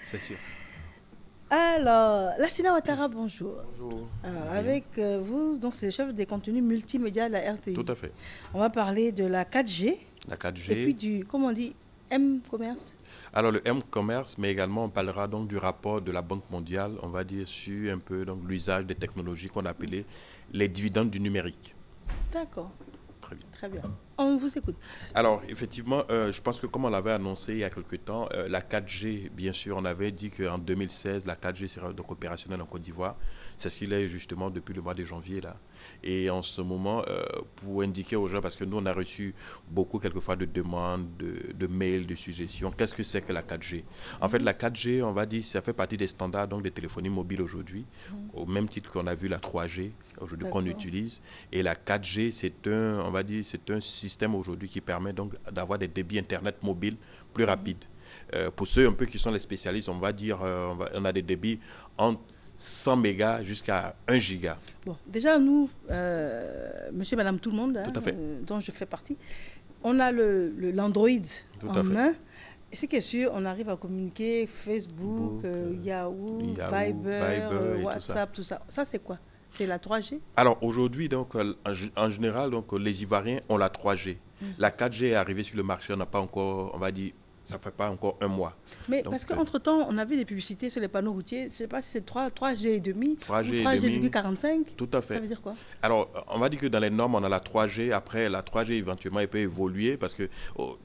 c'est sûr. Alors, Lassina Ouattara, bonjour. Bonjour. Alors, Bien. avec vous, donc c'est le chef des contenus multimédia de la Tout RTI. à fait. On va parler de la 4G La et puis 4G. du, comment on dit, M-commerce. Alors le M-commerce, mais également on parlera donc du rapport de la Banque mondiale, on va dire sur un peu donc l'usage des technologies qu'on appelait les dividendes du numérique. D'accord, Très bien. très bien. On vous écoute. Alors, effectivement, je pense que comme on l'avait annoncé il y a quelque temps, la 4G, bien sûr, on avait dit qu'en 2016, la 4G sera donc opérationnelle en Côte d'Ivoire. C'est ce qu'il est justement depuis le mois de janvier, là. Et en ce moment, pour indiquer aux gens, parce que nous, on a reçu beaucoup, quelquefois, de demandes, de mails, de suggestions. Qu'est-ce que c'est que la 4G? En fait, la 4G, on va dire, ça fait partie des standards donc, des téléphonie mobiles aujourd'hui, au même titre qu'on a vu la 3G aujourd'hui qu'on D'accord. utilise. Et la 4G, c'est un, on va dire, c'est un système aujourd'hui qui permet donc d'avoir des débits Internet mobiles plus rapides. Pour ceux un peu qui sont les spécialistes, on va dire, on a des débits entre 100 mégas jusqu'à 1 giga. Bon, déjà, nous, monsieur, madame, tout le monde, Tout à fait. dont je fais partie, on a l'Android Tout en à fait. main. Et ce qui est sûr, on arrive à communiquer Facebook, Book, Yahoo, Yahoo, Viber, Viber et WhatsApp, tout ça. Ça, c'est quoi? C'est la 3G? Alors aujourd'hui, donc, en général, donc, les Ivoiriens ont la 3G. La 4G est arrivée sur le marché, on n'a pas encore, on va dire, ça fait pas encore un mois. Mais Donc, parce qu'entre-temps, on a vu des publicités sur les panneaux routiers. Je ne sais pas si c'est 3G et demi 3G ou et 3G,45. tout à Ça fait. veut dire quoi? Alors, on va dire que dans les normes, on a la 3G. Après, la 3G, éventuellement, elle peut évoluer parce que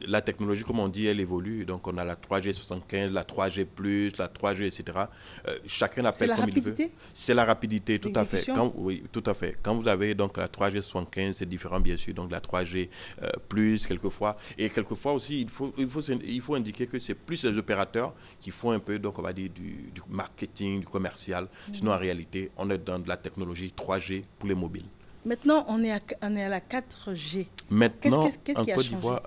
la technologie, comme on dit, elle évolue. Donc, on a la 3G 75, la 3G+, la 3G, etc. Chacun C'est l'appelle la comme il veut. rapidité? C'est la rapidité, tout à fait. L'exécution? Oui, tout à fait. Quand vous avez donc la 3G 75, c'est différent, bien sûr. Donc, la 3G plus, quelquefois. Et quelquefois aussi, il faut indiquer que c'est plus les opérateurs qui font un peu, donc, on va dire, du marketing, du commercial. Sinon, en réalité, on est dans de la technologie 3G pour les mobiles. Maintenant, on est à la 4G. Maintenant, Qu'est-ce en qui a Côte changé? d'Ivoire,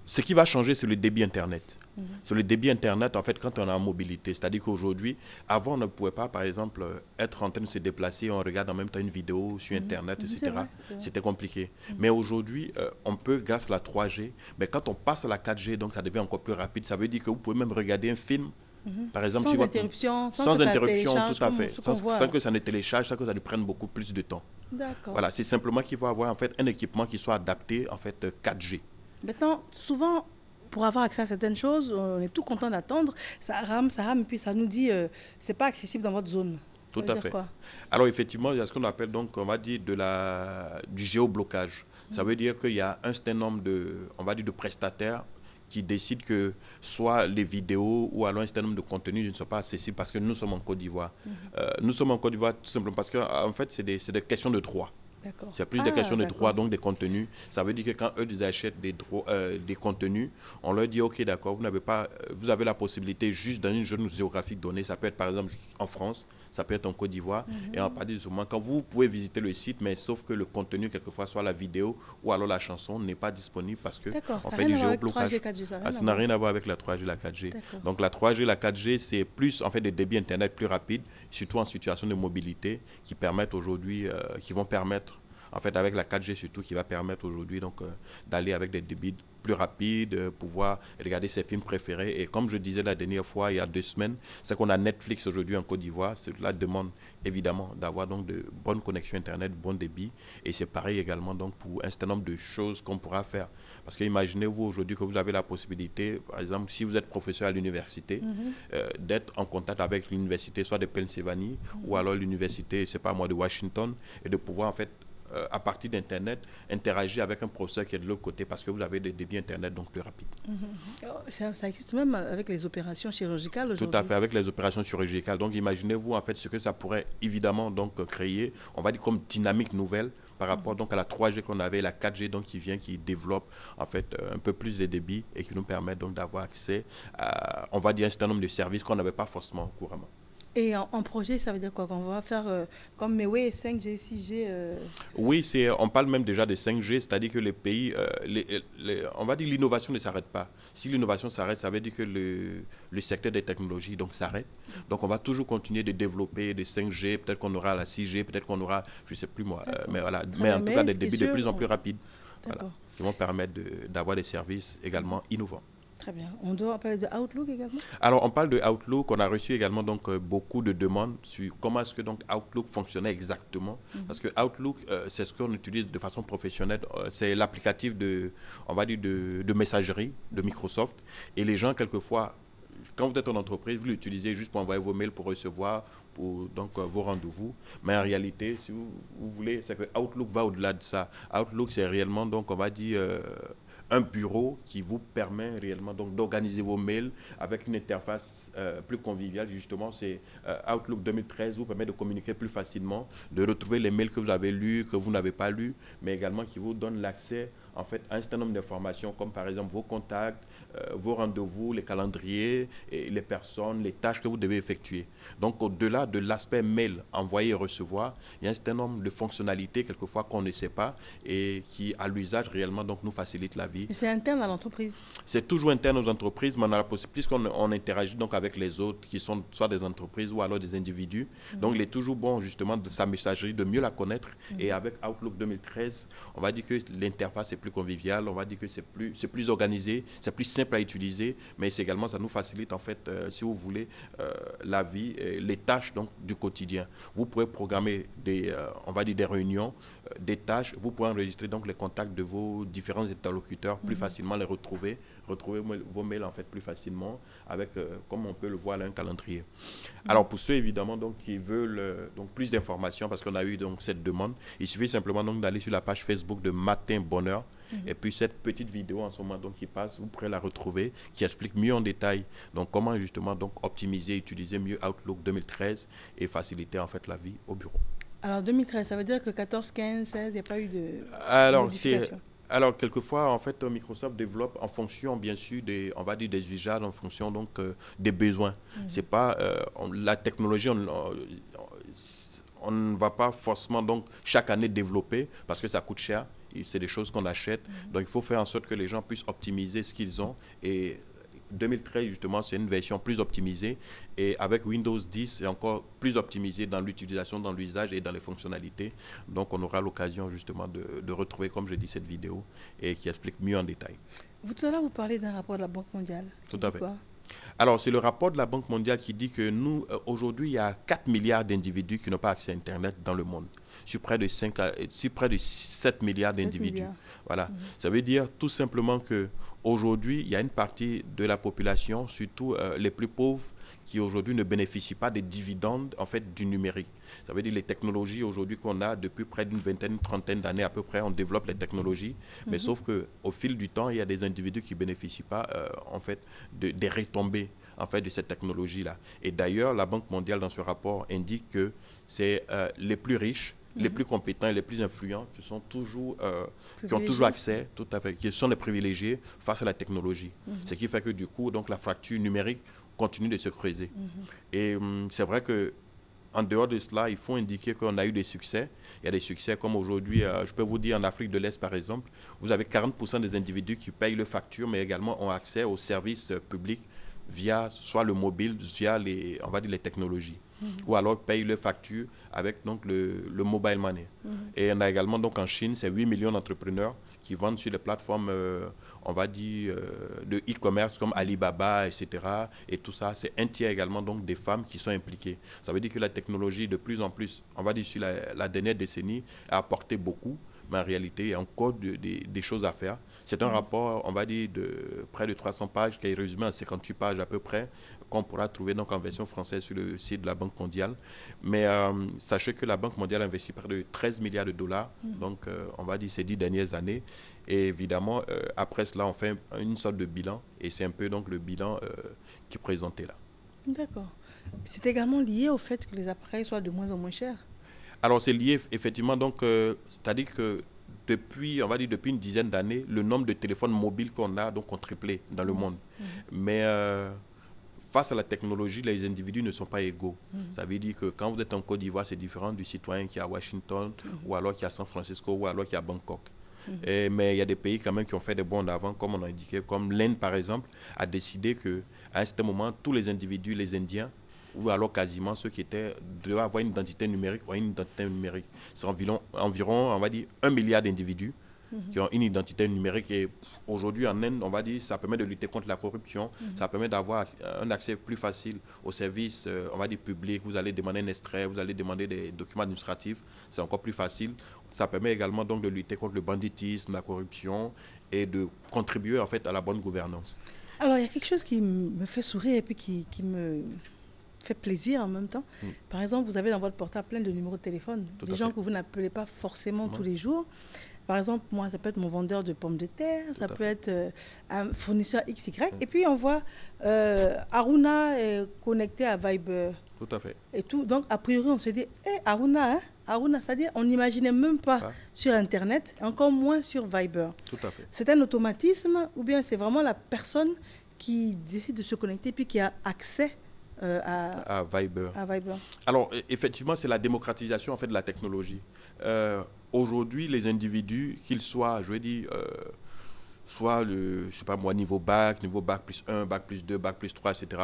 ce qui va changer, c'est le débit Internet. C'est le débit Internet, en fait, quand on est en mobilité. C'est-à-dire qu'aujourd'hui, avant, on ne pouvait pas, par exemple, être en train de se déplacer, on regarde en même temps une vidéo sur Internet, C'est etc. vrai, c'est vrai. C'était compliqué. Mais aujourd'hui, on peut, grâce à la 3G, mais quand on passe à la 4G, donc ça devient encore plus rapide. Ça veut dire que vous pouvez même regarder un film, par exemple, Sans sur votre... interruption, Sans que ça interruption, télécharge, tout à comme fait. ce qu'on voit. Sans que ça ne télécharge, sans que ça ne prenne beaucoup plus de temps. D'accord. Voilà, c'est simplement qu'il faut avoir en fait un équipement qui soit adapté en fait 4G. Maintenant, souvent, pour avoir accès à certaines choses, on est tout content d'attendre. Ça rame, et puis ça nous dit c'est pas accessible dans votre zone. Ça Tout veut à dire fait. quoi? Alors effectivement, il y a ce qu'on appelle donc, on va dire, du géoblocage. Ça veut dire qu'il y a un certain nombre de, on va dire, de prestataires qui décident que soit les vidéos ou alors un certain nombre de contenus ne sont pas accessibles parce que nous sommes en Côte d'Ivoire. Nous sommes en Côte d'Ivoire tout simplement parce qu'en fait, c'est des questions de droit. D'accord. C'est plus des questions de d'accord. droit, donc des contenus. Ça veut dire que quand eux ils achètent des contenus, on leur dit ok d'accord, vous n'avez pas, vous avez la possibilité juste dans une zone géographique donnée. Ça peut être par exemple en France, ça peut être en Côte d'Ivoire. Et en partir de ce moment, quand vous pouvez visiter le site, mais sauf que le contenu quelquefois soit la vidéo ou alors la chanson n'est pas disponible parce que D'accord, on ça fait n'a du rien à voir avec géoblocage. 3G, 4G, ça n'a rien Ça à n'a voir. rien à voir avec la 3G, la 4G. D'accord. Donc la 3G, la 4G, c'est plus en fait des débits internet plus rapides, surtout en situation de mobilité, qui permettent aujourd'hui, qui vont permettre en fait, avec la 4G surtout, qui va permettre aujourd'hui donc d'aller avec des débits plus rapides, pouvoir regarder ses films préférés. Et comme je disais la dernière fois, il y a 2 semaines, c'est qu'on a Netflix aujourd'hui en Côte d'Ivoire. Cela demande évidemment d'avoir donc de bonnes connexions Internet, bon débit. Et c'est pareil également donc pour un certain nombre de choses qu'on pourra faire. Parce que imaginez-vous aujourd'hui que vous avez la possibilité, par exemple, si vous êtes professeur à l'université, d'être en contact avec l'université, soit de Pennsylvanie, ou alors l'université, je sais pas moi, de Washington, et de pouvoir en fait à partir d'Internet, interagir avec un professeur qui est de l'autre côté parce que vous avez des débits Internet donc plus rapides. Ça existe même avec les opérations chirurgicales aujourd'hui. Tout à fait, avec les opérations chirurgicales. Donc imaginez-vous en fait ce que ça pourrait évidemment donc créer, on va dire comme dynamique nouvelle par rapport donc à la 3G qu'on avait, la 4G donc qui vient, qui développe en fait un peu plus de débit et qui nous permet donc d'avoir accès à, on va dire, un certain nombre de services qu'on n'avait pas forcément couramment. Et en projet, ça veut dire quoi? Qu'on va faire comme Meway, 5G, 6G Oui, on parle même déjà de 5G, c'est-à-dire que les pays, on va dire l'innovation ne s'arrête pas. Si l'innovation s'arrête, ça veut dire que le secteur des technologies donc s'arrête. Donc on va toujours continuer de développer des 5G, peut-être qu'on aura la 6G, peut-être qu'on aura, je ne sais plus moi, mais voilà, mais en tout cas des débits de plus en plus rapides, voilà, qui vont permettre d'avoir des services également innovants. Très bien. On doit parler de Outlook également? Alors, on parle de Outlook. On a reçu également donc beaucoup de demandes sur comment est-ce que donc Outlook fonctionnait exactement. Parce que Outlook, c'est ce qu'on utilise de façon professionnelle. C'est l'applicatif on va dire de messagerie de Microsoft. Et les gens, quelquefois, quand vous êtes en entreprise, vous l'utilisez juste pour envoyer vos mails, pour recevoir donc, vos rendez-vous. Mais en réalité, si vous voulez, c'est que Outlook va au-delà de ça. Outlook, c'est réellement, donc, on va dire, un bureau qui vous permet réellement donc d'organiser vos mails avec une interface plus conviviale. Justement, c'est Outlook 2013 vous permet de communiquer plus facilement, de retrouver les mails que vous avez lus, que vous n'avez pas lus, mais également qui vous donne l'accès en fait à un certain nombre d'informations comme par exemple vos contacts, vos rendez-vous, les calendriers, et les personnes, les tâches que vous devez effectuer. Donc au-delà de l'aspect mail, envoyer et recevoir, il y a un certain nombre de fonctionnalités quelquefois qu'on ne sait pas et qui à l'usage réellement donc nous facilite la vie. Et c'est interne à l'entreprise? C'est toujours interne aux entreprises, mais on a la possibilité, puisqu'on interagit donc avec les autres qui sont soit des entreprises ou alors des individus. Donc il est toujours bon justement de sa messagerie de mieux la connaître. Et avec Outlook 2013, on va dire que l'interface est plus conviviale, on va dire que c'est plus organisé, c'est plus simple à utiliser, mais également ça nous facilite en fait, si vous voulez, la vie, les tâches donc du quotidien. Vous pouvez programmer on va dire des réunions, des tâches, vous pouvez enregistrer donc les contacts de vos différents interlocuteurs, plus facilement les retrouver vos mails en fait plus facilement avec, comme on peut le voir là, un calendrier. Alors pour ceux évidemment donc qui veulent donc plus d'informations, parce qu'on a eu donc cette demande, il suffit simplement donc d'aller sur la page Facebook de Matin Bonheur. Et puis cette petite vidéo en ce moment donc qui passe, vous pourrez la retrouver, qui explique mieux en détail donc comment justement donc optimiser, utiliser mieux Outlook 2013 et faciliter en fait la vie au bureau. Alors 2013, ça veut dire que 14, 15, 16, il n'y a pas eu de modification? Alors, quelquefois, en fait, Microsoft développe en fonction, bien sûr, on va dire des usages, en fonction donc des besoins. C'est pas la technologie, on ne va pas forcément donc chaque année développer parce que ça coûte cher. C'est des choses qu'on achète. Donc, il faut faire en sorte que les gens puissent optimiser ce qu'ils ont. Et 2013, justement, c'est une version plus optimisée. Et avec Windows 10, c'est encore plus optimisé dans l'utilisation, dans l'usage et dans les fonctionnalités. Donc, on aura l'occasion, justement, de retrouver, comme je dis, cette vidéo et qui explique mieux en détail. Tout à l'heure, vous parlez d'un rapport de la Banque mondiale. Tout à fait. Alors, c'est le rapport de la Banque mondiale qui dit que nous, aujourd'hui, il y a 4 milliards d'individus qui n'ont pas accès à Internet dans le monde, sur près de 7 milliards d'individus. Voilà. Ça veut dire tout simplement qu'aujourd'hui, il y a une partie de la population, surtout les plus pauvres, qui aujourd'hui ne bénéficient pas des dividendes en fait, du numérique. Ça veut dire les technologies aujourd'hui qu'on a depuis près d'une vingtaine, une trentaine d'années à peu près, on développe les technologies, mais sauf qu'au fil du temps, il y a des individus qui ne bénéficient pas en fait, des retombées en fait, de cette technologie-là. Et d'ailleurs, la Banque mondiale, dans ce rapport, indique que c'est les plus riches, les plus compétents et les plus influents qui ont toujours accès, tout à fait, qui sont les privilégiés face à la technologie. Ce qui fait que du coup, donc, la fracture numérique continue de se creuser. Et c'est vrai que en dehors de cela, il faut indiquer qu'on a eu des succès. Il y a des succès comme aujourd'hui, je peux vous dire en Afrique de l'Est par exemple, vous avez 40% des individus qui payent leurs factures, mais également ont accès aux services publics via soit le mobile, via on va dire les technologies. Ou alors payent leurs factures avec donc, le mobile money. Et on a également donc en Chine, c'est 8 millions d'entrepreneurs qui vendent sur les plateformes, on va dire, de e-commerce comme Alibaba, etc. Et tout ça, c'est un tiers également donc des femmes qui sont impliquées. Ça veut dire que la technologie, de plus en plus, on va dire sur la dernière décennie, a apporté beaucoup, mais en réalité, il y a encore des choses à faire. C'est un rapport, on va dire, de près de 300 pages, qui est résumé en 58 pages à peu près, qu'on pourra trouver donc en version française sur le site de la Banque mondiale. Mais sachez que la Banque mondiale investit près de 13 milliards de dollars, donc on va dire ces 10 dernières années. Et évidemment, après cela, on fait une sorte de bilan, et c'est un peu donc le bilan qui est présenté là. D'accord. C'est également lié au fait que les appareils soient de moins en moins chers? Alors c'est lié effectivement, donc c'est-à-dire que depuis une dizaine d'années, le nombre de téléphones mobiles qu'on a donc ont triplé dans le monde. Mais face à la technologie, les individus ne sont pas égaux. Ça veut dire que quand vous êtes en Côte d'Ivoire, c'est différent du citoyen qui est à Washington, ou alors qui est à San Francisco, ou alors qui est à Bangkok. Mais il y a des pays quand même qui ont fait des bons en avant, comme on a indiqué, comme l'Inde par exemple, a décidé qu'à un certain moment, tous les individus, les Indiens, ou alors quasiment ceux qui devaient avoir une identité numérique, ont une identité numérique. C'est environ, on va dire, 1 milliard d'individus qui ont une identité numérique. Et aujourd'hui, en Inde, on va dire, ça permet de lutter contre la corruption, ça permet d'avoir un accès plus facile aux services, on va dire, publics. Vous allez demander un extrait, vous allez demander des documents administratifs, c'est encore plus facile. Ça permet également donc de lutter contre le banditisme, la corruption et de contribuer en fait à la bonne gouvernance. Alors, il y a quelque chose qui me fait sourire et puis qui me fait plaisir en même temps. Par exemple, vous avez dans votre portable plein de numéros de téléphone, des gens que vous n'appelez pas forcément tous les jours. Par exemple, moi, ça peut être mon vendeur de pommes de terre, ça peut être un fournisseur XY. Et puis, on voit Aruna est connecté à Viber. Tout à fait. Et tout. Donc, a priori, on se dit, Aruna, Aruna, c'est-à-dire on n'imaginait même pas sur Internet, encore moins sur Viber. Tout à fait. C'est un automatisme ou bien c'est vraiment la personne qui décide de se connecter puis qui a accès à Viber. Viber. Alors, effectivement, c'est la démocratisation en fait, de la technologie. Aujourd'hui, les individus, qu'ils soient, je veux dire, soit le, je sais pas moi, niveau bac plus 1, bac plus 2, bac plus 3, etc.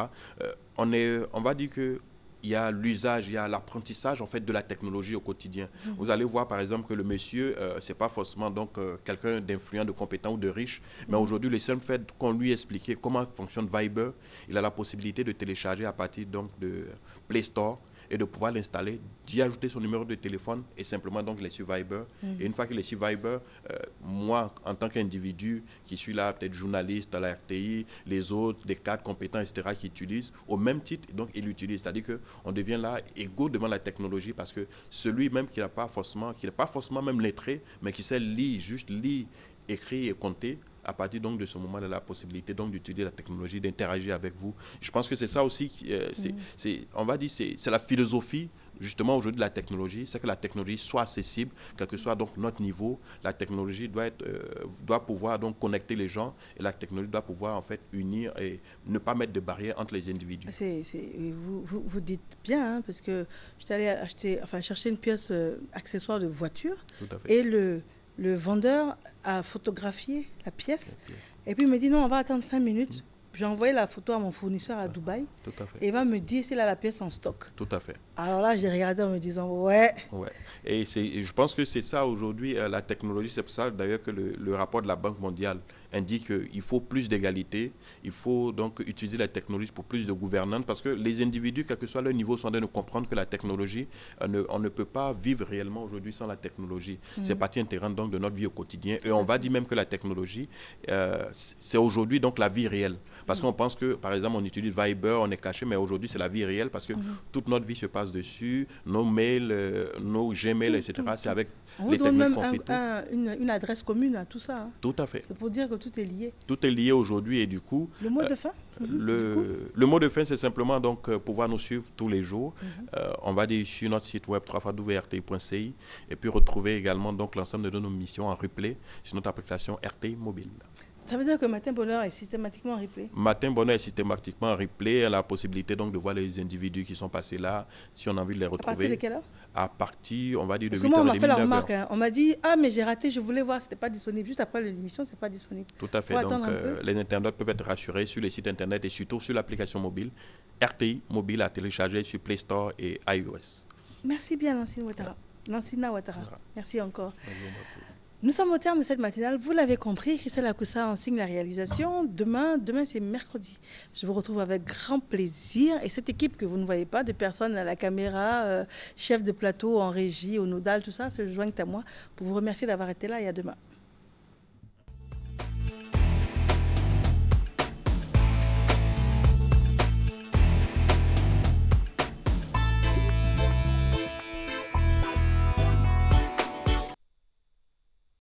On va dire que il y a l'usage, il y a l'apprentissage en fait de la technologie au quotidien. Vous allez voir par exemple que le monsieur, c'est pas forcément donc quelqu'un d'influent, de compétent ou de riche, mais aujourd'hui le seul fait qu'on lui explique comment fonctionne Viber, il a la possibilité de télécharger à partir donc de Play Store et de pouvoir l'installer, d'y ajouter son numéro de téléphone et simplement donc les sur Viber. Et une fois qu'il est sur Viber, moi, en tant qu'individu qui suis là, peut-être journaliste à la RTI, les autres, des cadres compétents, etc., qui utilisent, au même titre, donc ils l'utilisent. C'est-à-dire qu'on devient là égaux devant la technologie parce que celui même qui n'est pas forcément même lettré, mais qui sait lire, juste lire, écrire et compter, à partir donc de ce moment-là, la possibilité donc d'utiliser la technologie, d'interagir avec vous. Je pense que c'est ça aussi, on va dire, c'est la philosophie justement aujourd'hui de la technologie, c'est que la technologie soit accessible, quel que soit donc notre niveau. La technologie doit pouvoir donc connecter les gens et la technologie doit pouvoir en fait unir et ne pas mettre de barrières entre les individus. Vous dites bien, hein, parce que j'étais allé chercher une pièce accessoire de voiture et le vendeur a photographié la pièce et puis il me dit non, on va attendre 5 minutes. J'ai envoyé la photo à mon fournisseur à Dubaï et il va me dire s'il a la pièce en stock. Tout à fait. Alors là, j'ai regardé en me disant ouais. Et je pense que c'est ça aujourd'hui, la technologie. C'est pour ça d'ailleurs que le rapport de la Banque mondiale indique qu'il faut plus d'égalité, il faut donc utiliser la technologie pour plus de gouvernance parce que les individus, quel que soit leur niveau, sont en train de comprendre que la technologie, on ne peut pas vivre réellement aujourd'hui sans la technologie. C'est partie intégrante donc de notre vie au quotidien et on va dire même que la technologie, c'est aujourd'hui donc la vie réelle. Parce qu'on pense que, par exemple, on utilise Viber, on est caché, mais aujourd'hui, c'est la vie réelle parce que toute notre vie se passe dessus, nos mails, nos Gmail, etc. C'est avec les technologies qu'on fait tout. Une adresse commune à tout ça. Hein. Tout à fait. C'est pour dire que tout est lié. Tout est lié aujourd'hui et du coup... Le mot de fin le mot de fin, c'est simplement donc pouvoir nous suivre tous les jours. On va dire sur notre site web www.rti.ci et puis retrouver également donc l'ensemble de nos missions en replay sur notre application RTI Mobile. Ça veut dire que Matin Bonheur est systématiquement en replay. Matin Bonheur est systématiquement en replay. On a la possibilité donc de voir les individus qui sont passés là, si on a envie de les retrouver. À partir de quelle heure? À partir, on va dire, de 8h30. Parce que moi, on m'a fait la remarque. Hein. On m'a dit, mais j'ai raté, je voulais voir, c'était pas disponible. Juste après l'émission, c'est pas disponible. Tout à fait. Donc, les internautes peuvent être rassurés sur les sites internet et surtout sur l'application mobile. RTI Mobile à télécharger sur Play Store et iOS. Merci bien, Lansina Ouattara. Merci encore. Nous sommes au terme de cette matinale. Vous l'avez compris, Christelle Akoussa en signe la réalisation. Demain c'est mercredi. Je vous retrouve avec grand plaisir. Et cette équipe que vous ne voyez pas, de personnes à la caméra, chef de plateau, en régie, au nodal, tout ça, se joignent à moi pour vous remercier d'avoir été là et à demain.